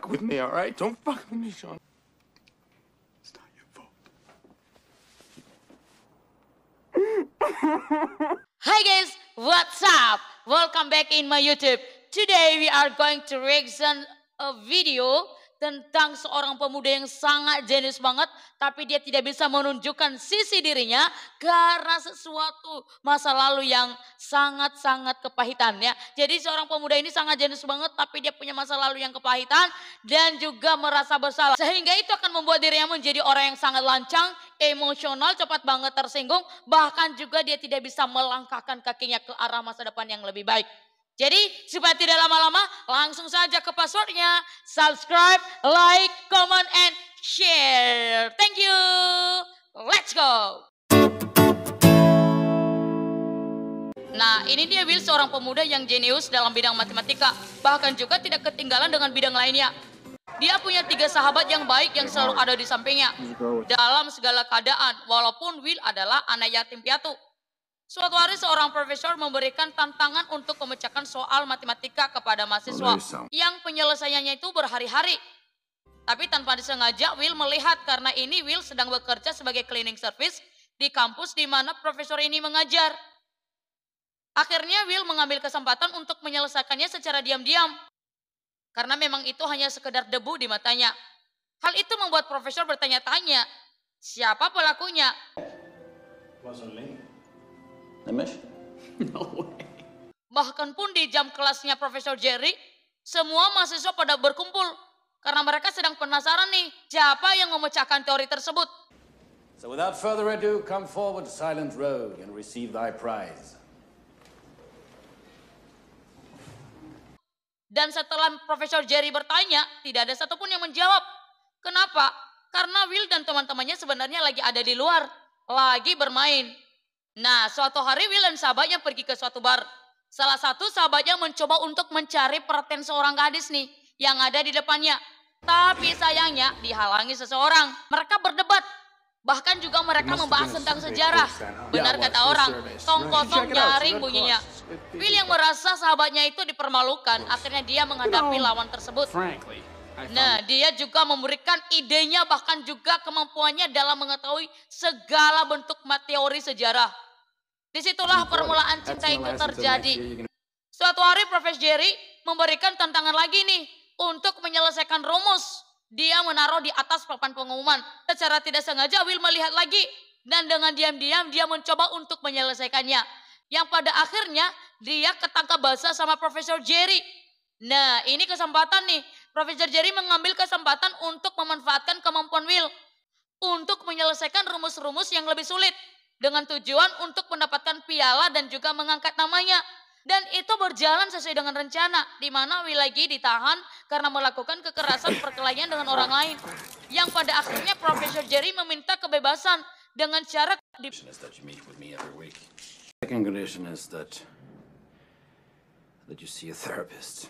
fuck with me, all right? Don't fuck with me, Sean. It's not your fault. Hi guys, what's up? Welcome back in my YouTube. Today we are going to reaction a video tentang seorang pemuda yang sangat jenius banget, tapi dia tidak bisa menunjukkan sisi dirinya karena sesuatu masa lalu yang sangat-sangat kepahitan ya. Jadi seorang pemuda ini sangat jenius banget, tapi dia punya masa lalu yang kepahitan dan juga merasa bersalah. Sehingga itu akan membuat dirinya menjadi orang yang sangat lancang, emosional, cepat banget tersinggung, bahkan juga dia tidak bisa melangkahkan kakinya ke arah masa depan yang lebih baik. Jadi supaya tidak lama-lama langsung saja ke passwordnya. Subscribe, like, comment, and share. Thank you. Let's go. Nah ini dia Will, seorang pemuda yang jenius dalam bidang matematika. Bahkan juga tidak ketinggalan dengan bidang lainnya. Dia punya 3 sahabat yang baik yang selalu ada di sampingnya. Dalam segala keadaan, walaupun Will adalah anak yatim piatu. Suatu hari seorang profesor memberikan tantangan untuk memecahkan soal matematika kepada mahasiswa yang penyelesaiannya itu berhari-hari. Tapi tanpa disengaja Will melihat karena ini Will sedang bekerja sebagai cleaning service di kampus di mana profesor ini mengajar. Akhirnya Will mengambil kesempatan untuk menyelesaikannya secara diam-diam. Karena memang itu hanya sekedar debu di matanya. Hal itu membuat profesor bertanya-tanya, siapa pelakunya? Wasn't me. Nimish? No way. Bahkan pun di jam kelasnya Profesor Jerry, semua mahasiswa pada berkumpul. Karena mereka sedang penasaran nih, siapa yang memecahkan teori tersebut. So without further ado, come forward, silent rogue, and receive thy prize. Dan setelah Profesor Jerry bertanya, tidak ada satupun yang menjawab. Kenapa? Karena Will dan teman-temannya sebenarnya lagi ada di luar, lagi bermain. Nah, suatu hari Will dan sahabatnya pergi ke suatu bar. Salah satu sahabatnya mencoba untuk mencari perhatian seorang gadis nih yang ada di depannya. Tapi sayangnya dihalangi seseorang. Mereka berdebat. Bahkan juga mereka membahas tentang sejarah. Benar kata orang, tong kosong nyaring bunyinya. Will yang merasa sahabatnya itu dipermalukan, akhirnya dia menghadapi lawan tersebut. Nah, dia juga memberikan idenya bahkan juga kemampuannya dalam mengetahui segala bentuk teori sejarah. Disitulah permulaan cinta itu terjadi. Suatu hari Profesor Jerry memberikan tantangan lagi nih untuk menyelesaikan rumus. Dia menaruh di atas papan pengumuman. Secara tidak sengaja Will melihat lagi dan dengan diam-diam dia mencoba untuk menyelesaikannya. Yang pada akhirnya dia ketangkap basah sama Profesor Jerry. Nah ini kesempatan nih. Profesor Jerry mengambil kesempatan untuk memanfaatkan kemampuan Will untuk menyelesaikan rumus-rumus yang lebih sulit dengan tujuan untuk mendapatkan piala dan juga mengangkat namanya. Dan itu berjalan sesuai dengan rencana, di mana Will lagi ditahan karena melakukan kekerasan perkelahian dengan orang lain. Yang pada akhirnya Profesor Jerry meminta kebebasan dengan cara Second condition is that you see a therapist.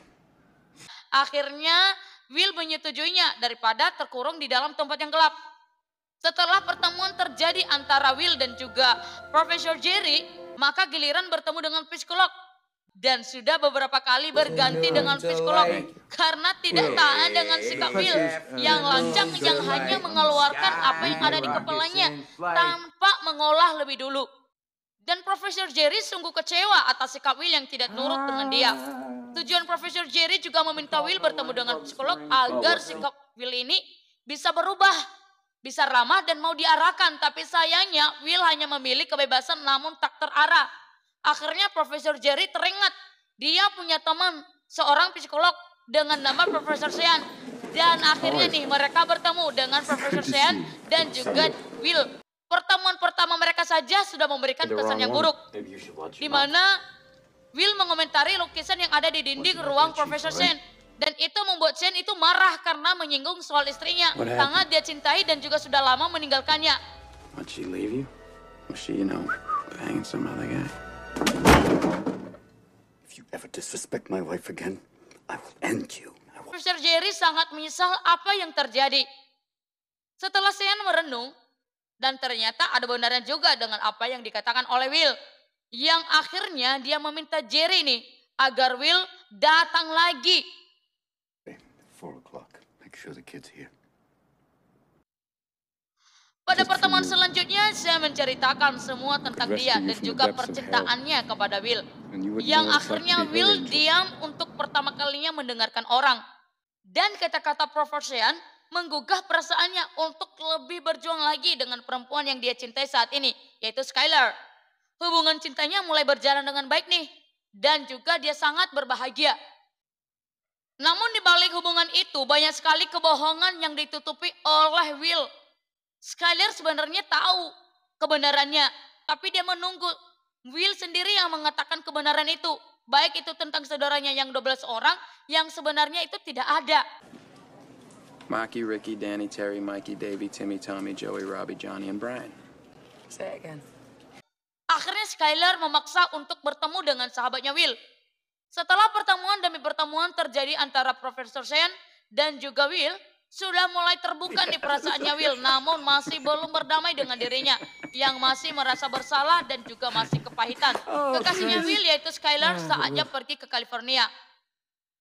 Akhirnya Will menyetujuinya daripada terkurung di dalam tempat yang gelap. Setelah pertemuan terjadi antara Will dan juga Profesor Jerry, maka giliran bertemu dengan psikolog. Dan sudah beberapa kali berganti dengan psikolog karena tidak tahan dengan sikap Will yang lancang yang hanya mengeluarkan apa yang ada di kepalanya tanpa mengolah lebih dulu. Dan Profesor Jerry sungguh kecewa atas sikap Will yang tidak nurut dengan dia. Tujuan Profesor Jerry juga meminta Will bertemu dengan psikolog agar sikap Will ini bisa berubah, bisa ramah dan mau diarahkan. Tapi sayangnya Will hanya memilih kebebasan namun tak terarah. Akhirnya Profesor Jerry teringat dia punya teman seorang psikolog dengan nama Profesor Sean. Dan akhirnya nih mereka bertemu dengan Profesor Sean dan juga Will. Pertemuan pertama mereka saja sudah memberikan kesan yang buruk. Di mana Will mengomentari lukisan yang ada di dinding ruang Profesor Sean. Dan itu membuat Sean itu marah karena menyinggung soal istrinya. Sangat dia cintai dan juga sudah lama meninggalkannya. Why'd she leave you? Was she, banging some other guy? If you ever disrespect my wife again, I will end you. Profesor Jerry sangat menyesal apa yang terjadi. Setelah Sean merenung, dan ternyata ada benarnya juga dengan apa yang dikatakan oleh Will. Yang akhirnya dia meminta Jerry nih agar Will datang lagi. 4 o'clock. make sure the kid's here. Pada pertemuan selanjutnya, saya menceritakan semua tentang Rescue dia you dan from the juga depths of percintaannya kepada Will. And you wouldn't Yang know what it's like to akhirnya be her Will angel. diam untuk pertama kalinya mendengarkan orang. Dan kata-kata Profesor Sean menggugah perasaannya untuk lebih berjuang lagi dengan perempuan yang dia cintai saat ini, yaitu Skylar. Hubungan cintanya mulai berjalan dengan baik nih, dan juga dia sangat berbahagia. Namun di balik hubungan itu banyak sekali kebohongan yang ditutupi oleh Will. Skylar sebenarnya tahu kebenarannya, tapi dia menunggu Will sendiri yang mengatakan kebenaran itu. Baik itu tentang saudaranya yang 12 orang yang sebenarnya itu tidak ada. Maki, Ricky, Danny, Terry, Mikey, Davey, Timmy, Tommy, Joey, Robbie, Johnny, and Brian. Say it again. Akhirnya Skylar memaksa untuk bertemu dengan sahabatnya Will. Setelah pertemuan demi pertemuan terjadi antara Profesor Sean dan juga Will, sudah mulai terbuka nih perasaannya Will, namun masih belum berdamai dengan dirinya, yang masih merasa bersalah dan juga masih kepahitan. Kekasihnya Will yaitu Skylar saatnya pergi ke California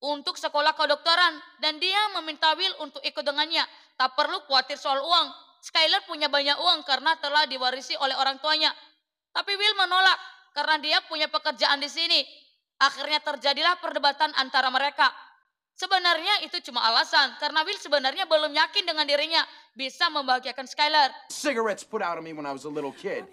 untuk sekolah kedokteran, dan dia meminta Will untuk ikut dengannya. Tak perlu khawatir soal uang, Skylar punya banyak uang karena telah diwarisi oleh orang tuanya. Tapi Will menolak karena dia punya pekerjaan di sini. Akhirnya terjadilah perdebatan antara mereka. Sebenarnya itu cuma alasan karena Will sebenarnya belum yakin dengan dirinya bisa membahagiakan Skylar. Cigarettes put out of me when I was a little kid.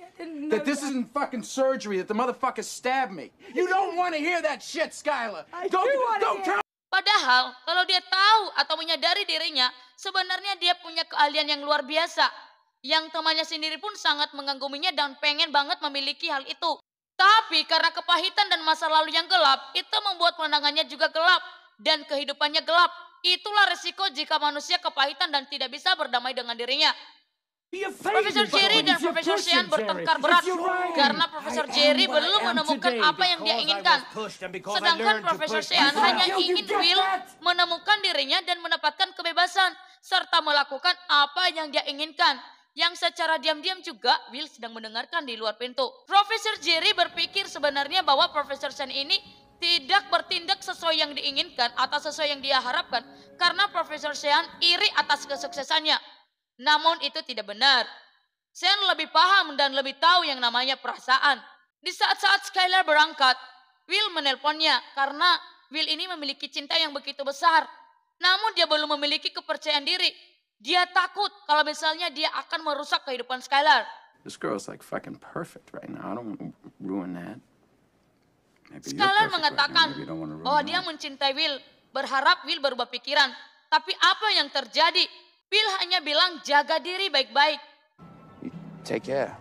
That this isn't fucking surgery, that the motherfucker stabbed me. You don't want to hear that shit, Skylar. Don't come. Padahal kalau dia tahu atau menyadari dirinya, sebenarnya dia punya keahlian yang luar biasa. Yang temannya sendiri pun sangat mengaguminya dan pengen banget memiliki hal itu. Tapi karena kepahitan dan masa lalu yang gelap, itu membuat pandangannya juga gelap. Dan kehidupannya gelap. Itulah resiko jika manusia kepahitan dan tidak bisa berdamai dengan dirinya. Profesor Jerry dan Profesor Sean bertengkar berat karena Profesor Jerry belum menemukan apa yang dia inginkan. Sedangkan Profesor Sean hanya ingin Will menemukan dirinya dan mendapatkan kebebasan serta melakukan apa yang dia inginkan. Yang secara diam-diam juga Will sedang mendengarkan di luar pintu. Profesor Jerry berpikir sebenarnya bahwa Profesor Sean ini tidak bertindak sesuai yang diinginkan atau sesuai yang dia harapkan karena Profesor Sean iri atas kesuksesannya. Namun itu tidak benar. Sean lebih paham dan lebih tahu yang namanya perasaan. Di saat-saat Skylar berangkat, Will menelponnya karena Will ini memiliki cinta yang begitu besar. Namun dia belum memiliki kepercayaan diri. Dia takut kalau misalnya dia akan merusak kehidupan Skylar. This girl's like fucking perfect right now. I don't want to ruin that. Skylar mengatakan bahwa dia mencintai Will, berharap Will berubah pikiran. Tapi apa yang terjadi? Will hanya bilang jaga diri baik-baik. Take care.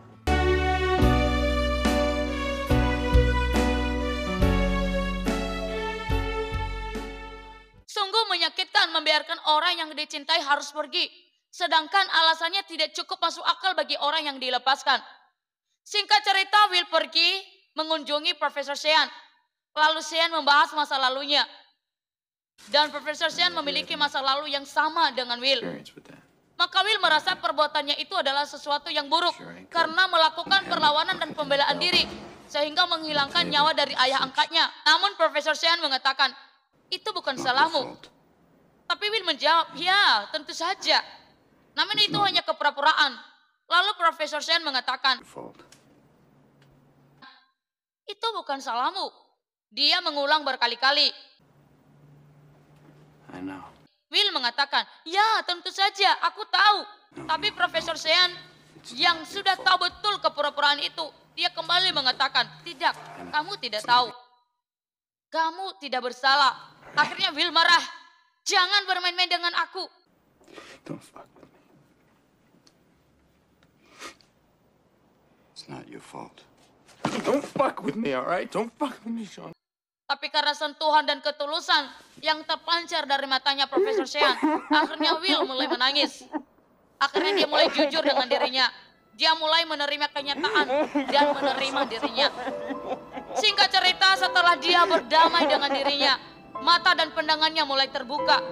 Sungguh menyakitkan membiarkan orang yang dicintai harus pergi. Sedangkan alasannya tidak cukup masuk akal bagi orang yang dilepaskan. Singkat cerita, Will pergi mengunjungi Profesor Sean. Lalu Sean membahas masa lalunya. Dan Profesor Sean memiliki masa lalu yang sama dengan Will. Maka Will merasa perbuatannya itu adalah sesuatu yang buruk karena melakukan perlawanan dan pembelaan diri sehingga menghilangkan nyawa dari ayah angkatnya. Namun Profesor Sean mengatakan, itu bukan salahmu. Tapi Will menjawab, ya tentu saja. Namun itu hanya kepura-puraan. Lalu Profesor Sean mengatakan, itu bukan salahmu. Dia mengulang berkali-kali. I know. Will mengatakan, ya tentu saja aku tahu. Tapi Profesor Sean yang sudah tahu betul kepura-puraan itu, dia kembali mengatakan, tidak, kamu tidak tahu. Kamu tidak bersalah. Akhirnya Will marah, jangan bermain-main dengan aku. Don't fuck with me. It's not your fault. Don't fuck with me, all right? Don't fuck with me, Sean. Tapi karena sentuhan dan ketulusan yang terpancar dari matanya Profesor Sean, akhirnya Will mulai menangis. Akhirnya dia mulai jujur dengan dirinya. Dia mulai menerima kenyataan dan menerima dirinya. Singkat cerita, setelah dia berdamai dengan dirinya, mata dan pandangannya mulai terbuka.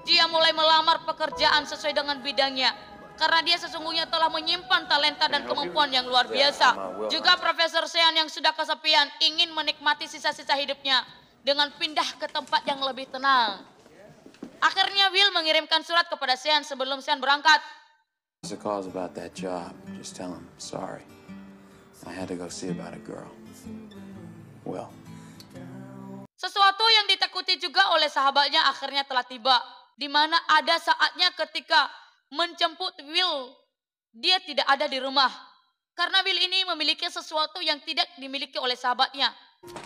Dia mulai melamar pekerjaan sesuai dengan bidangnya. Karena dia sesungguhnya telah menyimpan talenta dan kemampuan yang luar biasa. Juga Profesor Sean yang sudah kesepian ingin menikmati sisa-sisa hidupnya dengan pindah ke tempat yang lebih tenang. Akhirnya Will mengirimkan surat kepada Sean sebelum Sean berangkat. The calls about that job. Just tell him, sorry. I had to go see about a girl. Will. Sesuatu yang ditakuti juga oleh sahabatnya akhirnya telah tiba. Di mana ada saatnya ketika menjemput Will, dia tidak ada di rumah. Karena Will ini memiliki sesuatu yang tidak dimiliki oleh sahabatnya.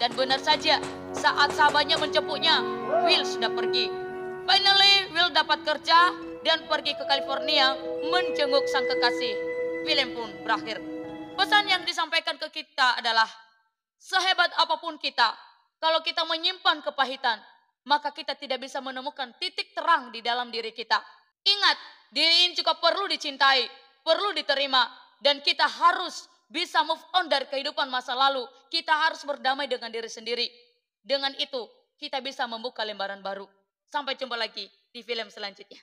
Dan benar saja, saat sahabatnya menjemputnya, Will sudah pergi. Finally, Will dapat kerja dan pergi ke California menjenguk sang kekasih. Film pun berakhir. Pesan yang disampaikan ke kita adalah, sehebat apapun kita, kalau kita menyimpan kepahitan, maka kita tidak bisa menemukan titik terang di dalam diri kita. Ingat, diri ini juga perlu dicintai, perlu diterima, dan kita harus bisa move on dari kehidupan masa lalu. Kita harus berdamai dengan diri sendiri. Dengan itu, kita bisa membuka lembaran baru. Sampai jumpa lagi di film selanjutnya.